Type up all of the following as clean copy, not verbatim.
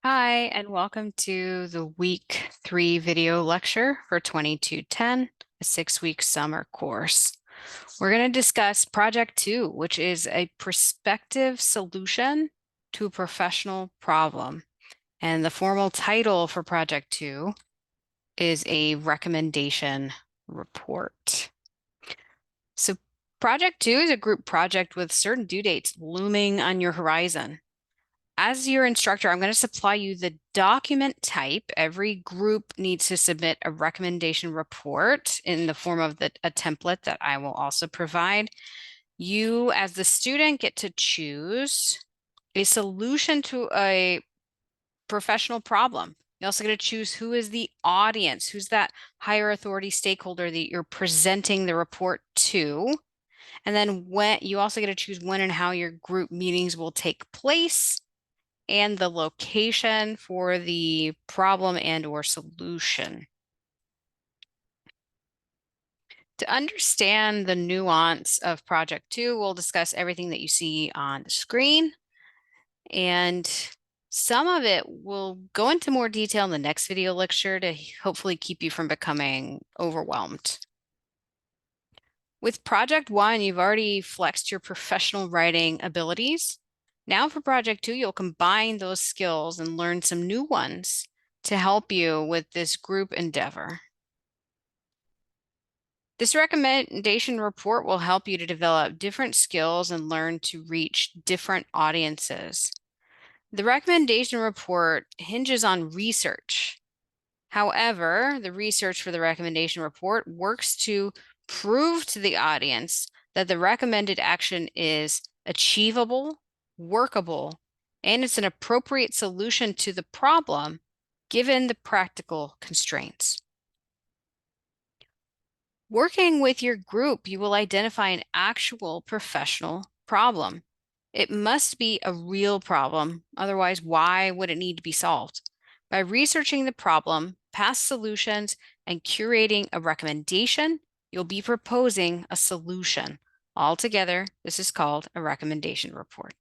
Hi, and welcome to the week 3 video lecture for 2210, a 6-week summer course. We're going to discuss Project 2, which is a prospective solution to a professional problem. And the formal title for Project 2 is a recommendation report. So Project 2 is a group project with certain due dates looming on your horizon. As your instructor, I'm going to supply you the document type. Every group needs to submit a recommendation report in the form of a template that I will also provide. You, as the student, get to choose a solution to a professional problem. You also get to choose who is the audience, who's that higher authority stakeholder that you're presenting the report to. And then you also get to choose when and how your group meetings will take place, and the location for the problem and or solution. To understand the nuance of Project 2, we'll discuss everything that you see on the screen, and some of it will go into more detail in the next video lecture to hopefully keep you from becoming overwhelmed. With Project 1, you've already flexed your professional writing abilities. Now for Project 2, you'll combine those skills and learn some new ones to help you with this group endeavor. This recommendation report will help you to develop different skills and learn to reach different audiences. The recommendation report hinges on research. However, the research for the recommendation report works to prove to the audience that the recommended action is achievable, workable, and it's an appropriate solution to the problem given the practical constraints. Working with your group, you will identify an actual professional problem. It must be a real problem, otherwise, why would it need to be solved? By researching the problem, past solutions, and curating a recommendation, you'll be proposing a solution. Altogether, this is called a recommendation report.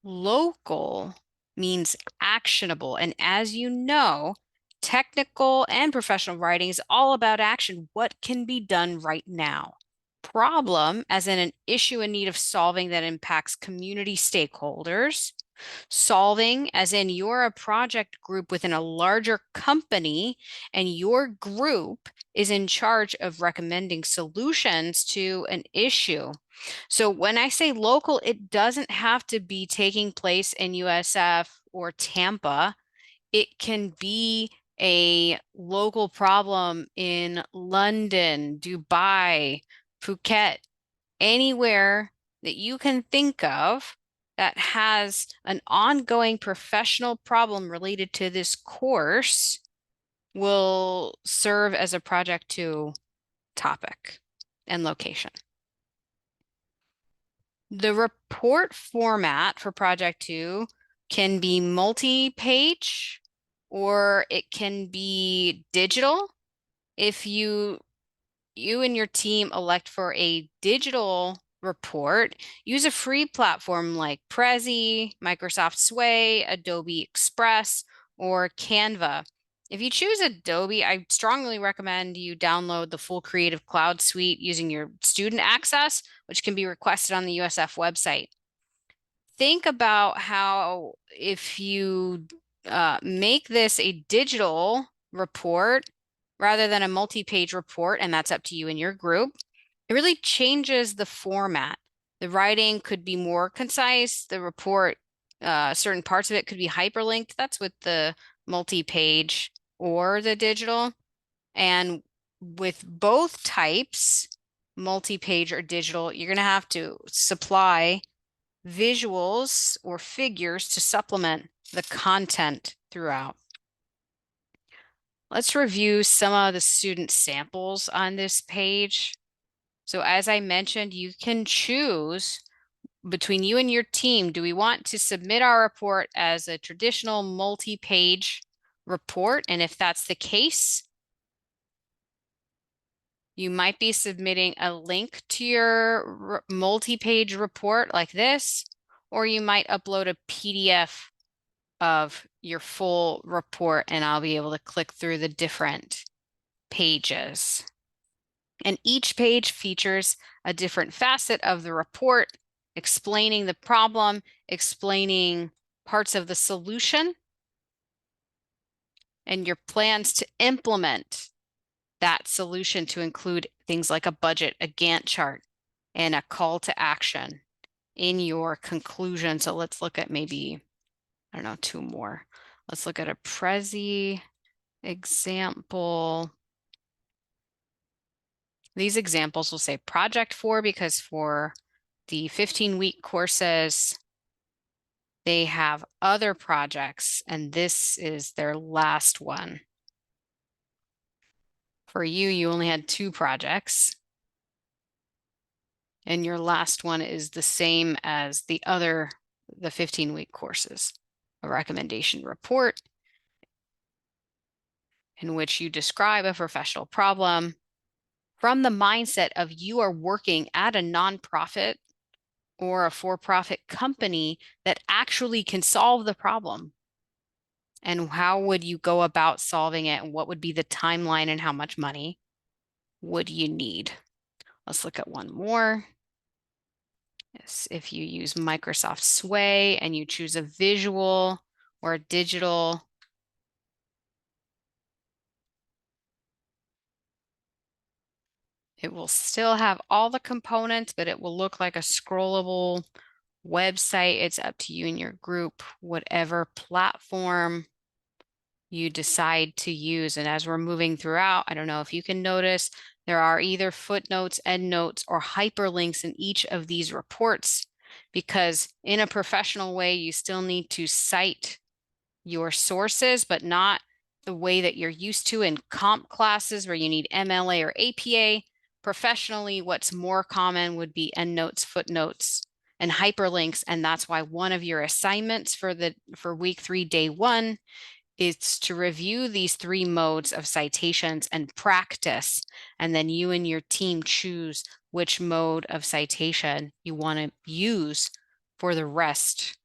Local means actionable, and as you know, technical and professional writing is all about action. What can be done right now? Problem, as in an issue in need of solving that impacts community stakeholders. Solving, as in you're a project group within a larger company and your group is in charge of recommending solutions to an issue. So when I say local, it doesn't have to be taking place in USF or Tampa. It can be a local problem in London, Dubai, Phuket, anywhere that you can think of that has an ongoing professional problem related to this course will serve as a Project 2 topic and location. The report format for Project 2 can be multi-page or it can be digital. If you and your team elect for a digital report, use a free platform like Prezi, Microsoft Sway, Adobe Express, or Canva. If you choose Adobe, I strongly recommend you download the full Creative Cloud suite using your student access, which can be requested on the USF website. Think about how if you make this a digital report rather than a multi-page report, and that's up to you and your group, it really changes the format. The writing could be more concise. The report, certain parts of it could be hyperlinked. That's with the multi-page or the digital. And with both types, multi-page or digital, you're going to have to supply visuals or figures to supplement the content throughout. Let's review some of the student samples on this page. So as I mentioned, you can choose between you and your team. Do we want to submit our report as a traditional multi-page report? And if that's the case, you might be submitting a link to your multi-page report like this, or you might upload a PDF of your full report, and I'll be able to click through the different pages. And each page features a different facet of the report, explaining the problem, explaining parts of the solution, and your plans to implement that solution to include things like a budget, a Gantt chart, and a call to action in your conclusion. So let's look at maybe, I don't know, 2 more. Let's look at a Prezi example. These examples will say project 4 because for the 15-week courses, they have other projects, and this is their last one. For you, you only had 2 projects, and your last one is the same as the 15-week courses. A recommendation report in which you describe a professional problem from the mindset of you are working at a nonprofit or a for-profit company that actually can solve the problem. And how would you go about solving it? And what would be the timeline and how much money would you need? Let's look at one more. Yes, if you use Microsoft Sway and you choose a visual or a digital, it will still have all the components, but it will look like a scrollable website. It's up to you and your group, whatever platform you decide to use. And as we're moving throughout, I don't know if you can notice, there are either footnotes, endnotes, or hyperlinks in each of these reports, because in a professional way, you still need to cite your sources, but not the way that you're used to in comp classes where you need MLA or APA. Professionally, what's more common would be endnotes, footnotes, and hyperlinks. And that's why one of your assignments for week 3, day 1, is to review these 3 modes of citations and practice. And then you and your team choose which mode of citation you want to use for the rest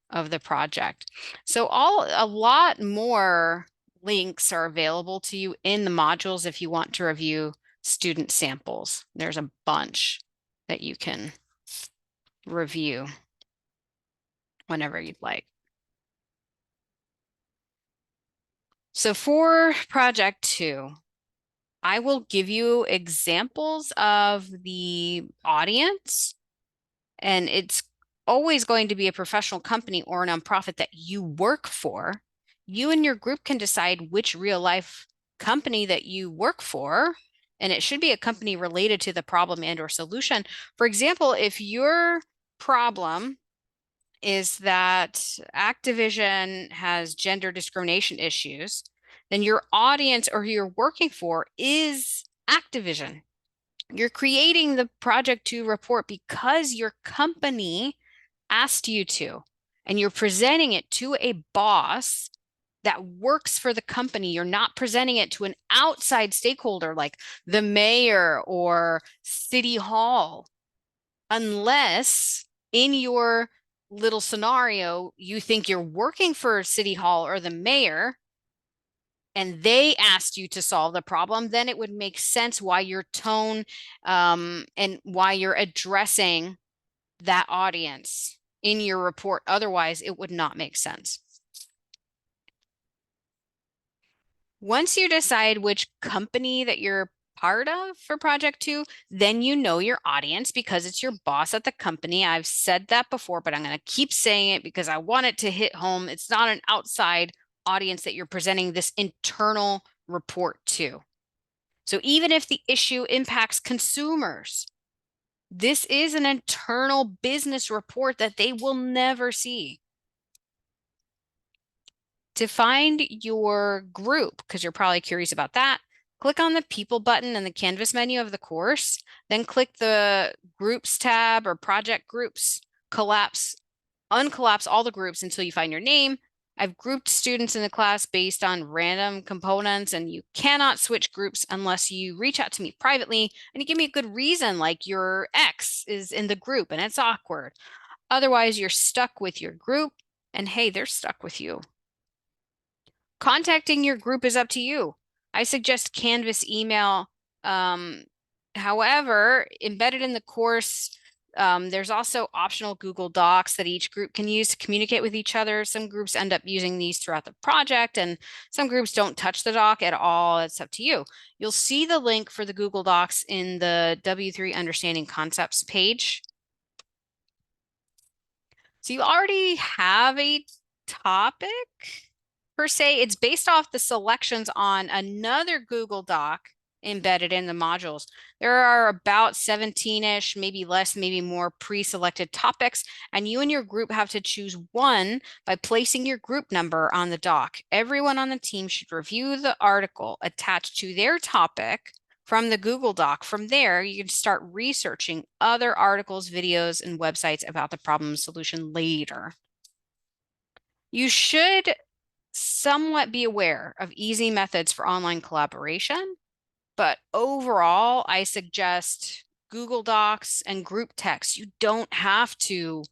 of the project. So a lot more links are available to you in the modules if you want to review student samples. There's a bunch that you can review whenever you'd like. So for project 2, I will give you examples of the audience, and it's always going to be a professional company or a nonprofit that you work for. You and your group can decide which real life company that you work for, and it should be a company related to the problem and or solution. For example, if your problem is that Activision has gender discrimination issues, then your audience or who you're working for is Activision. You're creating the Project 2 report because your company asked you to, and you're presenting it to a boss that works for the company. You're not presenting it to an outside stakeholder like the mayor or city hall, unless in your little scenario, you think you're working for city hall or the mayor and they asked you to solve the problem, then it would make sense why your tone and why you're addressing that audience in your report. Otherwise, it would not make sense. Once you decide which company that you're part of for project 2, then you know your audience because it's your boss at the company. I've said that before, but I'm going to keep saying it because I want it to hit home. It's not an outside audience that you're presenting this internal report to. So even if the issue impacts consumers, this is an internal business report that they will never see. To find your group, because you're probably curious about that, click on the People button in the Canvas menu of the course, then click the Groups tab or Project Groups, uncollapse all the groups until you find your name. I've grouped students in the class based on random components, and you cannot switch groups unless you reach out to me privately and you give me a good reason, like your ex is in the group and it's awkward. Otherwise, you're stuck with your group. and hey, they're stuck with you. Contacting your group is up to you. I suggest Canvas email. However, embedded in the course, there's also optional Google Docs that each group can use to communicate with each other. Some groups end up using these throughout the project, and some groups don't touch the doc at all. It's up to you. You'll see the link for the Google Docs in the W3 Understanding Concepts page. So you already have a topic per se. It's based off the selections on another Google Doc embedded in the modules. There are about 17-ish, maybe less, maybe more pre-selected topics, and you and your group have to choose one by placing your group number on the doc. Everyone on the team should review the article attached to their topic from the Google Doc. From there, you can start researching other articles, videos, and websites about the problem solution later. You should somewhat be aware of easy methods for online collaboration, but overall, I suggest Google Docs and group text. You don't have to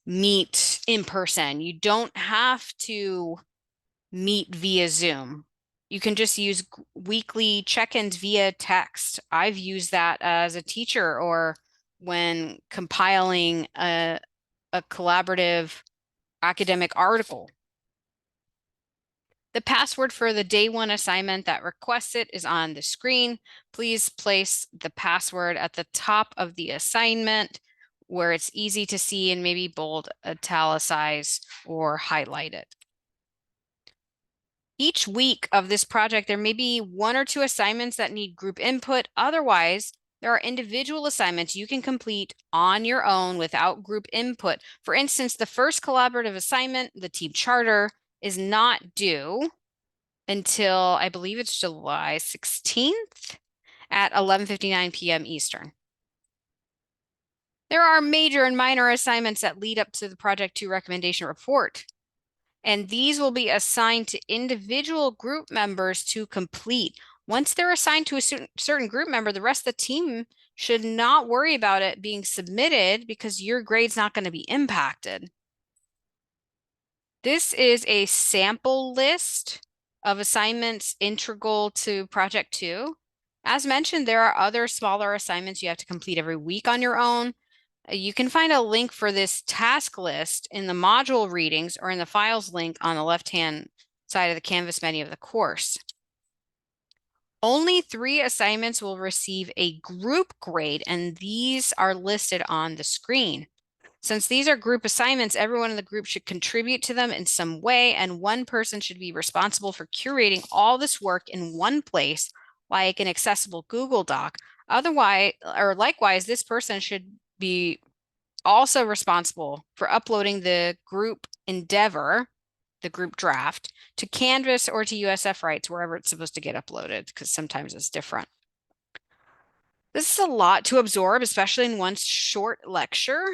meet in person. You don't have to meet via Zoom. You can just use weekly check-ins via text. I've used that as a teacher or when compiling a collaborative academic article. The password for the day one assignment that requests it is on the screen. Please place the password at the top of the assignment where it's easy to see, and maybe bold, italicize, or highlight it. Each week of this project, there may be one or two assignments that need group input. Otherwise, there are individual assignments you can complete on your own without group input. For instance, the first collaborative assignment, the team charter, is not due until I believe it's July 16th at 11:59 p.m. Eastern. There are major and minor assignments that lead up to the Project 2 recommendation report, and these will be assigned to individual group members to complete. Once they're assigned to a certain group member, the rest of the team should not worry about it being submitted because your grade's not going to be impacted. This is a sample list of assignments integral to Project 2. As mentioned, there are other smaller assignments you have to complete every week on your own. You can find a link for this task list in the module readings or in the files link on the left-hand side of the Canvas menu of the course. Only 3 assignments will receive a group grade, and these are listed on the screen. Since these are group assignments, everyone in the group should contribute to them in some way, and one person should be responsible for curating all this work in one place, like an accessible Google Doc. Otherwise, or likewise, this person should be also responsible for uploading the group endeavor, the group draft, to Canvas or to USF Rights, wherever it's supposed to get uploaded, because sometimes it's different. This is a lot to absorb, especially in one short lecture,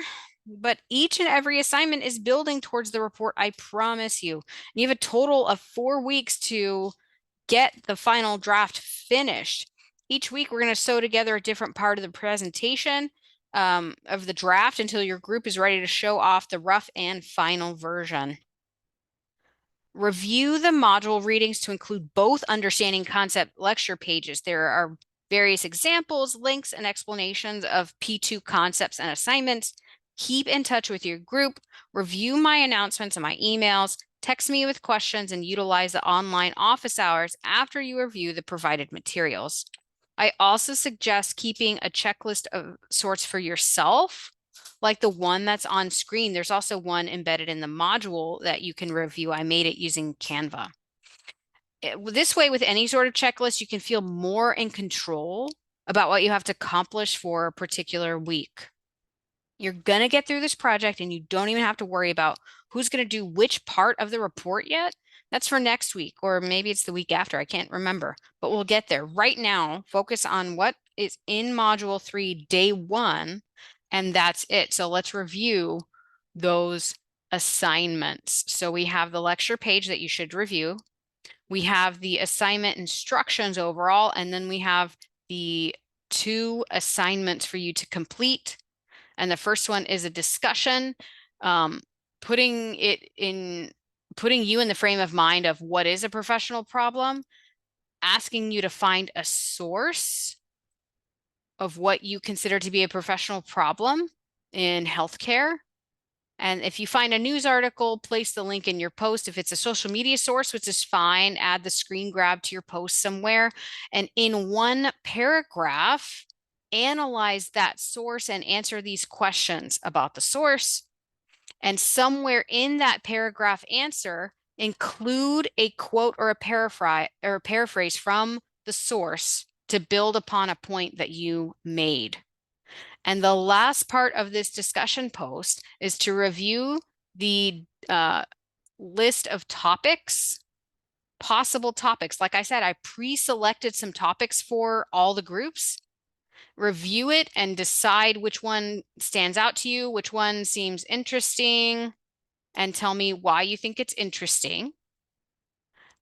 but each and every assignment is building towards the report, I promise you. You have a total of 4 weeks to get the final draft finished. Each week, we're going to sew together a different part of the presentation of the draft until your group is ready to show off the rough and final version. Review the module readings to include both understanding concept lecture pages. There are various examples, links, and explanations of P2 concepts and assignments. Keep in touch with your group. Review my announcements and my emails. Text me with questions and utilize the online office hours after you review the provided materials. I also suggest keeping a checklist of sorts for yourself, like the one that's on screen. There's also one embedded in the module that you can review. I made it using Canva. This way, with any sort of checklist, you can feel more in control about what you have to accomplish for a particular week. You're going to get through this project and you don't even have to worry about who's going to do which part of the report yet. That's for next week, or maybe it's the week after. I can't remember, but we'll get there. Right now, focus on what is in Module 3, Day 1, and that's it. So let's review those assignments. So we have the lecture page that you should review. We have the assignment instructions overall, and then we have the 2 assignments for you to complete. And the first one is a discussion. putting you in the frame of mind of what is a professional problem, asking you to find a source of what you consider to be a professional problem in healthcare. And if you find a news article, place the link in your post. If it's a social media source, which is fine, add the screen grab to your post somewhere. And in one paragraph, analyze that source and answer these questions about the source. And somewhere in that paragraph answer, include a quote or a paraphrase from the source to build upon a point that you made. And the last part of this discussion post is to review the list of topics, possible topics. Like I said, I pre-selected some topics for all the groups. Review it and decide which one stands out to you, which one seems interesting, and tell me why you think it's interesting.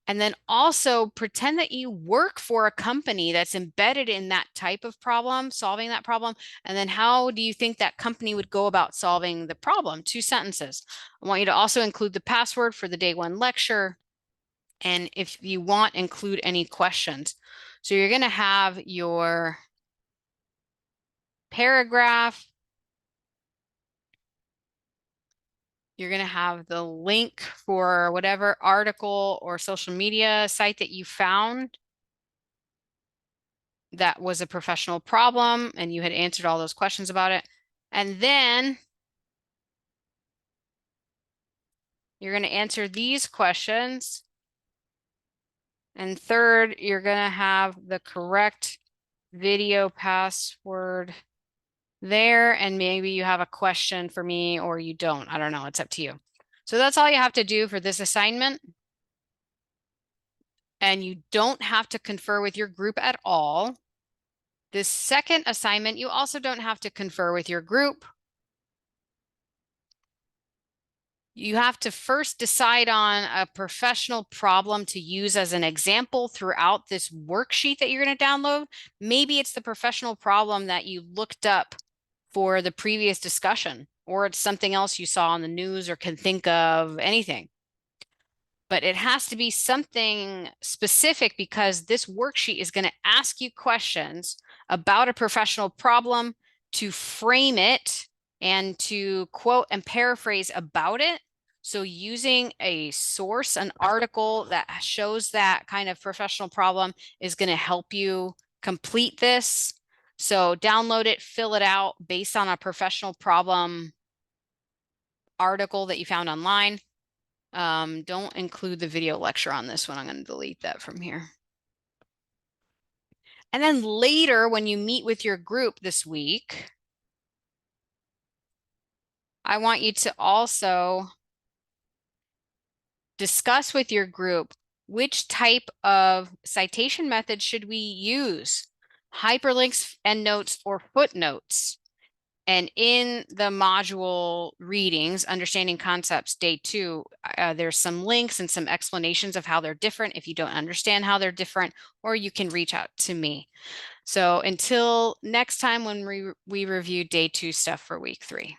And then also pretend that you work for a company that's embedded in that type of problem, solving that problem. And then how do you think that company would go about solving the problem? 2 sentences. I want you to also include the password for the day 1 lecture. And if you want, include any questions. So you're going to have your paragraph. You're going to have the link for whatever article or social media site that you found that was a professional problem and you had answered all those questions about it. And then you're going to answer these questions. And third, you're going to have the correct video password there. And maybe you have a question for me or you don't. I don't know. It's up to you. So that's all you have to do for this assignment. And you don't have to confer with your group at all. This second assignment, you also don't have to confer with your group. You have to first decide on a professional problem to use as an example throughout this worksheet that you're going to download. Maybe it's the professional problem that you looked up for the previous discussion, or it's something else you saw on the news or can think of, anything. But it has to be something specific because this worksheet is going to ask you questions about a professional problem to frame it and to quote and paraphrase about it. So using a source, an article that shows that kind of professional problem is going to help you complete this. So download it, fill it out based on a professional problem article that you found online. Don't include the video lecture on this one. I'm going to delete that from here. And then later, when you meet with your group this week, I want you to also discuss with your group which type of citation method should we use, hyperlinks, endnotes, or footnotes. And in the module readings, Understanding Concepts, day 2, there's some links and some explanations of how they're different if you don't understand how they're different, or you can reach out to me. So until next time when we review day 2 stuff for week 3.